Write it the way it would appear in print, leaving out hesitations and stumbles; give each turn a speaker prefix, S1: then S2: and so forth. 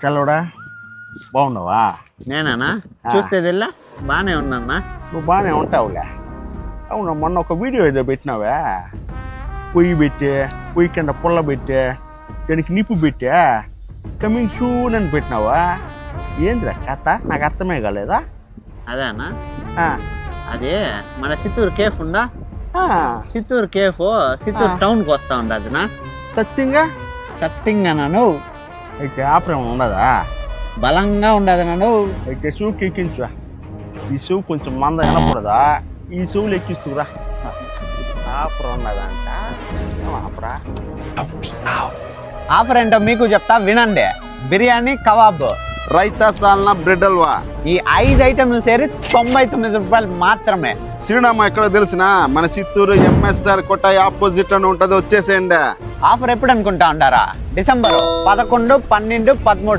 S1: తెల్లవడా బాగున్నావా?
S2: నేనా చూస్తేదిల్లా బాగానే ఉన్నా.
S1: నువ్వు బాగానే ఉంటావులే. అవునా, మొన్న ఒక వీడియో ఏదో పెట్టినావా? పొయ్యి కింద పుల్ల పెట్టే దానికి నిప్పు పెట్టా కమింగ్ సూన్ అని పెట్టినావా? ఏందిరా కథ? నాకు అర్థమే కాలేదా?
S2: అదేనా, అదే మన చిత్తూరు కేఫ్ ఉందా, చిత్తూరు కేఫ్ చిత్తూరు టౌన్కి వస్తా ఉండదునా? సత్యంగా నన్ను
S1: అయితే ఆపరేం ఉండదా?
S2: బలంగా ఉండదు నన్ను.
S1: అయితే షూకి ఎక్కించురా. ఈ షూ కొంచెం మంద వినకూడదా? ఈ షూలు ఎక్కిస్తురా. ఆఫర్ ఉన్నదంట. ఆఫరా?
S2: ఆఫర్ ఏంటో మీకు చెప్తా వినండి. బిర్యానీ, కబాబ్,
S1: రైతా, సాల్నా, బ్రెడ్ హల్వా,
S2: ఈ 5 ఐటెంలు సేరి 99 రూపాయలు మాత్రమే.
S1: శ్రీరామ ఎక్కడో తెలిసిన మన చిత్తూరు ఎంఎస్ఆర్ కొట్టాయి ఆపోజిట్ అని ఉంటది, వచ్చేసేయండి.
S2: ఆఫర్ ఎప్పుడు అనుకుంటా ఉంటారా? డిసెంబర్ 11, 12, 13